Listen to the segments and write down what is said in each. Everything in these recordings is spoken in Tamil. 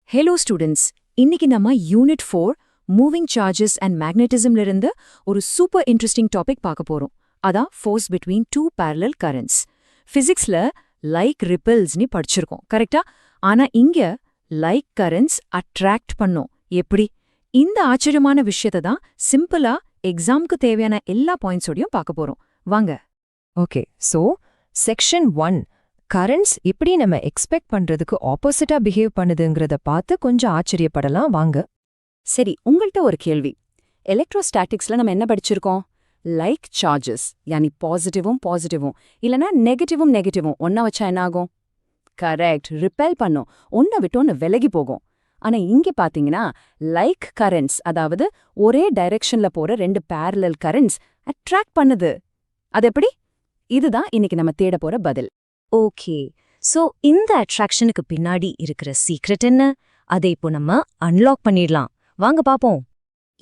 ஹலோ ஸ்டூடெண்ட்ஸ், இன்னைக்கு நம்ம யூனிட் 4 மூவிங் சார்ஜஸ் அண்ட் மேக்னெட்டிசம்ல இருந்து ஒரு சூப்பர் இன்ட்ரெஸ்டிங் டாபிக் பார்க்க போறோம். அதான் force between two parallel currents. பிசிக்ஸ்ல லைக் ரிப்பல்ஸ்னு படிச்சிருக்கோம், கரெக்டா? ஆனா இங்க லைக் கரண்ட்ஸ் அட்ராக்ட் பண்ணோம். எப்படி? இந்த ஆச்சரியமான விஷயத்தை தான் சிம்பிளா எக்ஸாம்க்கு தேவையான எல்லா பாயிண்ட்ஸோடையும் பார்க்க போறோம். வாங்க. ஓகே, ஸோ செக்ஷன் 1 கரண்ட்ஸ் இப்படி நம்ம எக்ஸ்பெக்ட் பண்றதுக்கு ஆப்போசிட்டா பிஹேவ் பண்ணுதுங்கிறத பார்த்து கொஞ்சம் ஆச்சரியப்படலாம் வாங்க. சரி, உங்கள்கிட்ட ஒரு கேள்வி. எலக்ட்ரோஸ்டாட்டிக்ஸ்ல நம்ம என்ன படிச்சிருக்கோம்? லைக் சார்ஜஸ், யானி பாசிட்டிவும் இல்லனா நெகட்டிவும் ஒன்னா வச்சா என்ன ஆகும்? கரெக்ட், ரிப்பெல் பண்ணும், ஒன்ன விட்டு ஒன்னு விலகி போகும். ஆனா இங்க பாத்தீங்கன்னா லைக் கரண்ட்ஸ், அதாவது ஒரே டைரக்ஷன்ல போற ரெண்டு பேரலல் கரண்ட்ஸ் அட்ராக்ட் பண்ணுது. அது எப்படி? இதுதான் இன்னைக்கு நம்ம தேட போற பதில். ஓகே, ஸோ இந்த அட்ராக்ஷனுக்கு பின்னாடி இருக்கிற சீக்ரெட் என்ன? அதை இப்போ நம்ம அன்லாக் பண்ணிடலாம். வாங்க பாப்போம்.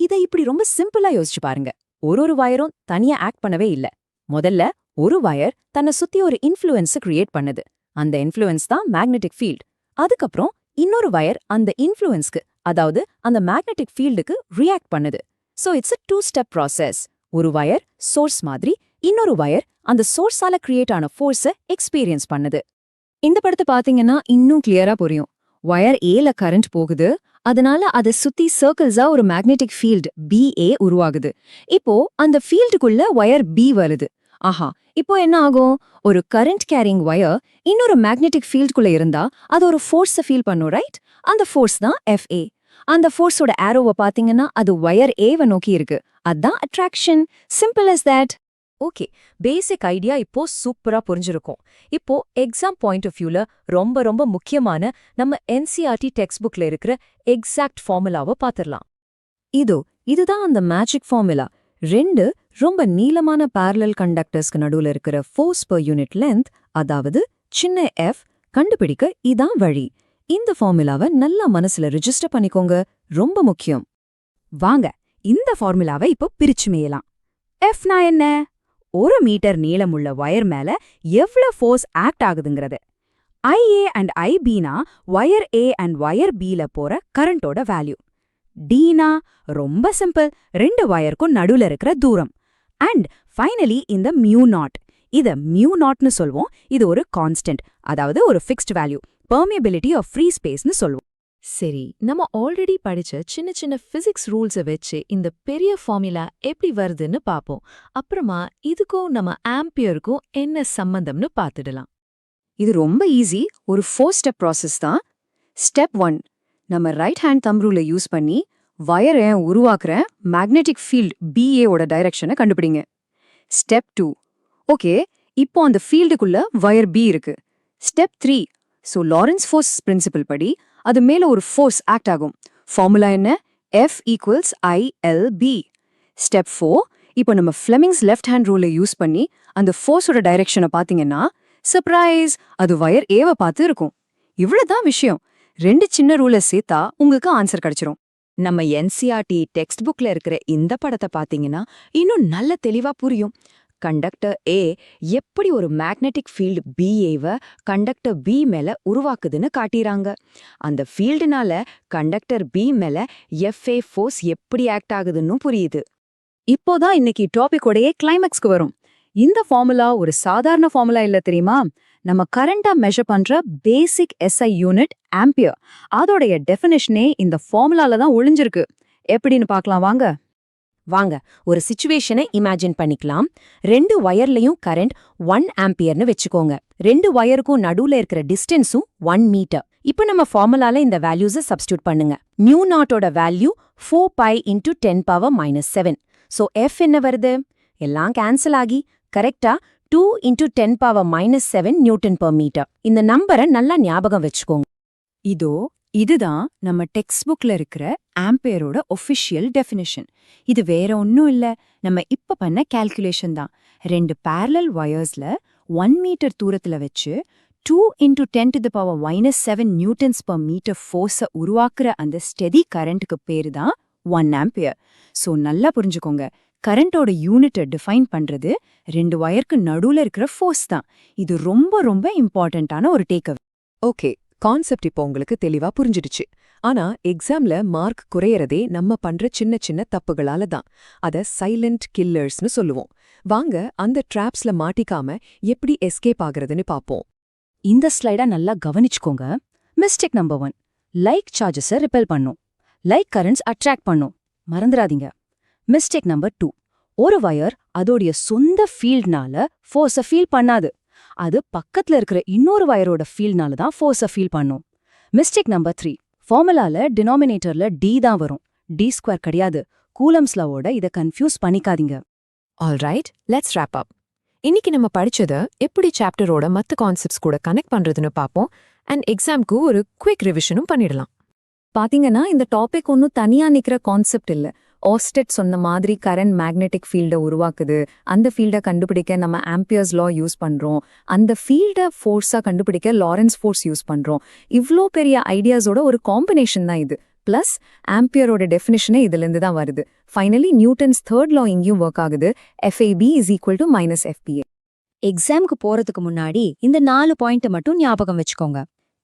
இதை இப்படி ரொம்ப சிம்பிளா யோசிச்சு பாருங்க. ஒரு வயரும் தனியா ஆக்ட் பண்ணவே இல்ல. முதல்ல ஒரு வயர் தன்னை சுத்தி ஒரு இன்ஃப்ளூயன்ஸை கிரியேட் பண்ணுது. அந்த இன்ஃப்ளூயன்ஸ் தான் மேக்னெட்டிக் ஃபீல்ட். அதுக்கப்புறம் இன்னொரு வயர் அந்த இன்ஃப்ளூயன்ஸ்க்கு, அதாவது அந்த மேக்னெட்டிக் ஃபீல்டுக்கு ரியாக்ட் பண்ணுது. So it's a 2-step process. ஒரு வயர் சோர்ஸ் மாதிரி, இன்னொரு வயர் அந்த சோர்ஸால கிரியேட் ஆன ஃபோர்ஸை எக்ஸ்பீரியன்ஸ் பண்ணுது. இந்த படத்தை பாத்தீங்கன்னா இன்னும் கிளியரா புரியும். வயர் ஏல கரண்ட் போகுது, அதனால அதை சுத்தி சர்க்கிள்ஸா ஒரு மேக்னெட்டிக் ஃபீல்ட் BA உருவாகுது. இப்போ அந்த ஃபீல்டுக்குள்ள வயர் B வருது. ஆஹா, இப்போ என்ன ஆகும்? ஒரு கரண்ட் கேரிங் வயர் இன்னொரு மேக்னெட்டிக் ஃபீல்டுக்குள்ள இருந்தா அது ஒரு ஃபோர்ஸை ஃபீல் பண்ணும், ரைட்? அந்த ஃபோர்ஸ் தான் FA. அந்த ஃபோர்ஸோட ஆரோவை பாத்தீங்கன்னா அது வயர் ஏவை நோக்கி இருக்கு. அதான் attraction. Simple as that. Okay, basic idea இப்போ சூப்பரா புரிஞ்சிருக்கும். இப்போ எக்ஸாம் பாயிண்ட் ஆஃப் வியூல ரொம்ப முக்கியமான நம்ம NCERT டெக்ஸ்ட் புக்ல இருக்கிற எக்ஸாக்ட் ஃபார்முலாவை பாத்திரலாம். இதுதான் அந்த மேஜிக் ஃபார்முலா. ரெண்டு ரொம்ப நீளமான பேரலல் கண்டக்டர்ஸ்க்கு நடுவுல இருக்கிற ஃபோர்ஸ் per யூனிட் லென்த், அதாவது சின்ன f கண்டுபிடிக்க இதான் வழி. இந்த ஃபார்முலாவை நல்லா மனசுல ரிஜிஸ்டர் பண்ணிக்கோங்க, ரொம்ப முக்கியம். வாங்க, இந்த ஃபார்முலாவை இப்போ பிரிச்சு மேயலாம். Fனா என்ன? 1 மீட்டர் நீளமுள்ள வயர் மேல எவ்வளவு ஃபோர்ஸ் ஆக்ட் ஆகுதுங்கிறது. IA அண்ட் IBனா வயர் A அண்ட் வயர் Bல போற கரண்டோட வேல்யூ. Dனா ரொம்ப சிம்பிள், ரெண்டு வயருக்கும் நடுவுல இருக்கிற தூரம். அண்ட் ஃபைனலி இந்த மியூ0. இத மியூ0னு சொல்வோம். இது ஒரு கான்ஸ்டன்ட், அதாவது ஒரு fixed value. Permeability of free ஸ்பேஸ்னு சொல்வோம். சரி, நம்ம ஆல்ரெடி படிச்ச சின்ன பிசிக்ஸ் ரூல்ஸை வச்சு இந்த பெரிய ஃபார்முலா எப்படி வருதுன்னு பாப்போம். அப்புறமா இதுக்கும் நம்ம ஆம்பியருக்கும் என்ன சம்பந்தம்னு பார்த்துடலாம். இது ரொம்ப ஈஸி, ஒரு 4-step ப்ராசஸ் தான். ஸ்டெப் 1, நம்ம ரைட் ஹேண்ட் தம்ப் ரூலை யூஸ் பண்ணி வயரை உருவாக்குற மேக்னெட்டிக் ஃபீல்ட் BA ஓட டைரக்ஷனை கண்டுபிடிங்க. ஸ்டெப் 2, ஓகே, இப்போ அந்த ஃபீல்டுக்குள்ள வயர் B இருக்கு. Step 3, so Lorentz force principle படி அது மேல ஒரு ஃபோர்ஸ் ஆக்ட் ஆகும். ஃபார்முலா என்ன? F = ILB. ஸ்டெப் 4, இப்போ நம்ம ஃப்ளெமிங்ஸ் லெஃப்ட் ஹேண்ட் ரூலை யூஸ் பண்ணி அந்த ஃபோர்ஸோட டைரக்ஷனை பாத்தீங்கன்னா, சர்ப்ரைஸ், அது வயர் ஏவை பார்த்து இருக்கும். இவ்வளவுதான் விஷயம். ரெண்டு சின்ன ரூலை சேர்த்தா உங்களுக்கு ஆன்சர் கிடைச்சிரும். நம்ம NCERT டெக்ஸ்ட் புக்ல இருக்கிற இந்த படத்தை பாத்தீங்கன்னா இன்னும் நல்ல தெளிவா புரியும். கண்டக்டர் A எப்படி ஒரு மேக்னெட்டிக் ஃபீல்டு BAவை கண்டக்டர் B மேல உருவாக்குதுன்னு காட்டிறாங்க. அந்த ஃபீல்டுனால கண்டக்டர் B மேல FA ஃபோர்ஸ் எப்படி ஆக்ட் ஆகுதுன்னு புரியுது. இப்போதான் இன்னைக்கு டாபிக்கோடையே கிளைமேக்ஸ்க்கு வரும். இந்த ஃபார்முலா ஒரு சாதாரண ஃபார்முலா இல்ல, தெரியுமா? நம்ம கரண்டா மெஷர் பண்ற பேசிக் SI யூனிட் ஆம்பியர். அதோடைய டெஃபினிஷனே இந்த ஃபார்முலால தான் ஒளிஞ்சிருக்கு. எப்படின்னு பார்க்கலாம் வாங்க. வாங்க, ஒரு சிச்சுவேஷனை இமேஜின் பண்ணிக்கலாம். ரெண்டு வயர்லயும் கரண்ட் 1 ஆம்பியர்னு வெச்சுக்கோங்க. ரெண்டு வயருக்கும் நடுவுல இருக்கிற டிஸ்டன்ஸும் 1 மீட்டர். இப்போ நம்ம ஃபார்முலால இந்த வேல்யூஸை சப்ஸ்டியூட் பண்ணுங்க. மியூ0ஓட வேல்யூ 4π × 10⁻⁻⁷. ஸோ F என்ன வருது? எல்லாம் கேன்சல் ஆகி கரெக்டா 2 × 10⁻⁻⁷ Nm/m. இந்த நம்பரை நல்லா ஞாபகம் வச்சுக்கோங்க. இதுதான் நம்ம டெக்ஸ்ட் புக்ல இருக்கிற ஆம்பியரோட ஒஃபிஷியல் டெஃபினிஷன். இது வேற ஒன்னும் இல்ல, நம்ம இப்ப பண்ண கால்குலேஷன் தான். ரெண்டு பேரலல் வயர்ஸ்ல 1 மீட்டர் தூரத்துல வச்சு 2 × 10⁻⁻⁷ Nm/m ஃபோர்ஸை உருவாக்குற அந்த ஸ்டெடி கரண்ட்டுக்கு பேரு தான் 1 ஆம்பியர். சோ நல்லா புரிஞ்சுக்கோங்க, கரண்டோட யூனிட்டை டிஃபைன் பண்றது ரெண்டு வயருக்கு நடுவுல இருக்கிற ஃபோர்ஸ் தான். இது ரொம்ப இம்பார்ட்டன்டான ஒரு டேக்அவே. ஓகே, கான்செப்ட் இப்போ உங்களுக்கு தெளிவா புரிஞ்சிடுச்சு. ஆனா எக்ஸாம்ல மார்க் குறையறதே நம்ம பண்ற சின்ன சின்ன தப்புகளால தான். அத சைலண்ட் கில்லர்ஸ்னு சொல்லுவோம். வாங்க அந்த ட்ராப்ஸ்ல மாட்டிக்காம எப்படி எஸ்கேப் ஆகுறதுன்னு பாப்போம். இந்த ஸ்லைடை நல்லா கவனிச்சுக்கோங்க. மிஸ்டேக் நம்பர் 1, லைக் சார்ஜஸை ரிப்பெல் பண்ணும். லைக் கரண்ட்ஸ் அட்ராக்ட் பண்ணும், மறந்துடாதீங்க. மிஸ்டேக் நம்பர் 2, ஒரு வயர் அதோடைய சொந்த ஃபீல்ட்னால ஃபோர்ஸை ஃபீல் பண்ணாது. அது பக்கத்துல இருக்கிற இன்னொரு வயரோட ஃபீல்ட்னால தான் ஃபோர்ஸை ஃபீல் பண்ணும். மிஸ்டேக் நம்பர் 3, ஃபார்முலால டினாமினேட்டர்ல டி தான் வரும், d² கிடையாது. கூலம்ஸ் லாவோட இதை கன்ஃபியூஸ் பண்ணிக்காதீங்க. Alright, let's wrap up. இன்னைக்கு நம்ம படிச்சத எப்படி சாப்டரோட மத்த கான்செப்ட்ஸ் கூட கனெக்ட் பண்றதுன்னு பாப்போம். அண்ட் எக்ஸாம்க்கு ஒரு குவிக் ரிவிஷனும் பண்ணிடலாம். பாத்தீங்கன்னா இந்த டாபிக் ஒன்னும் தனியா நிக்கிற கான்செப்ட் இல்ல. ஆஸ்டெட் சொன்ன மாதிரி கரண்ட் மேக்னெட்டிக் ஃபீல்டை உருவாக்குது. அந்த ஃபீல்டை கண்டுபிடிக்க நம்ம ஆம்பியர்ஸ் லா யூஸ் பண்றோம். அந்த ஃபீல்டை ஃபோர்ஸா கண்டுபிடிக்க லாரன்ஸ் ஃபோர்ஸ் யூஸ் பண்றோம். இவ்ளோ பெரிய ஐடியாஸோட ஒரு காம்பினேஷன் தான் இது. பிளஸ் ஆம்பியரோட டெஃபினிஷனே இதிலிருந்து தான் வருது. ஃபைனலி நியூட்டன்ஸ் தேர்ட் லா இங்கேயும் ஒர்க் ஆகுது. FAB = -FPA. எக்ஸாம்க்கு போறதுக்கு முன்னாடி இந்த 4 பாயிண்ட் மட்டும் ஞாபகம் வச்சுக்கோங்க.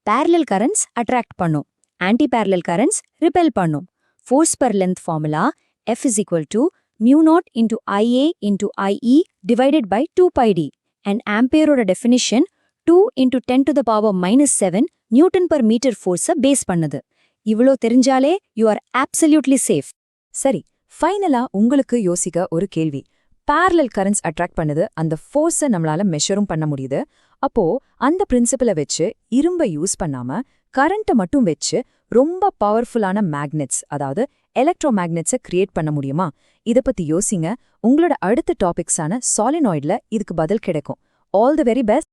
parallel currents அட்ராக்ட் பண்ணும், ஆன்டி parallel currents ரிப்பெல் பண்ணும். Force per length formula F = μ0 × IA × IE divided by 2πd. And ஆம்பியரோட டெஃபினிஷன் 2 × 10⁻⁻7 நியூட்டன் per மீட்டர் ஃபோர்ஸை பேஸ் பண்ணுது. இவ்ளோ தெரிஞ்சாலே யூ ஆர் absolutely சேஃப். சரி, ஃபைனலா உங்களுக்கு யோசிக்க ஒரு கேள்வி. parallel currents அட்ராக்ட் பண்ணுது, அந்த ஃபோர்ஸை நம்மளால மெஷரும் பண்ண முடியுது. அப்போ அந்த பிரின்சிபலை வச்சு இரும்பை யூஸ் பண்ணாம கரண்ட்டை மட்டும் வச்சு ரொம்ப பவர்ஃபுல்லான மேக்னெட்ஸ், அதாவது எலக்ட்ரோ மேக்னெட்ஸை கிரியேட் பண்ண முடியுமா? இதை பத்தி யோசிங்க. உங்களோட அடுத்த டாபிக்ஸான சாலினாய்ட்ல இதுக்கு பதில் கிடைக்கும். All the very best.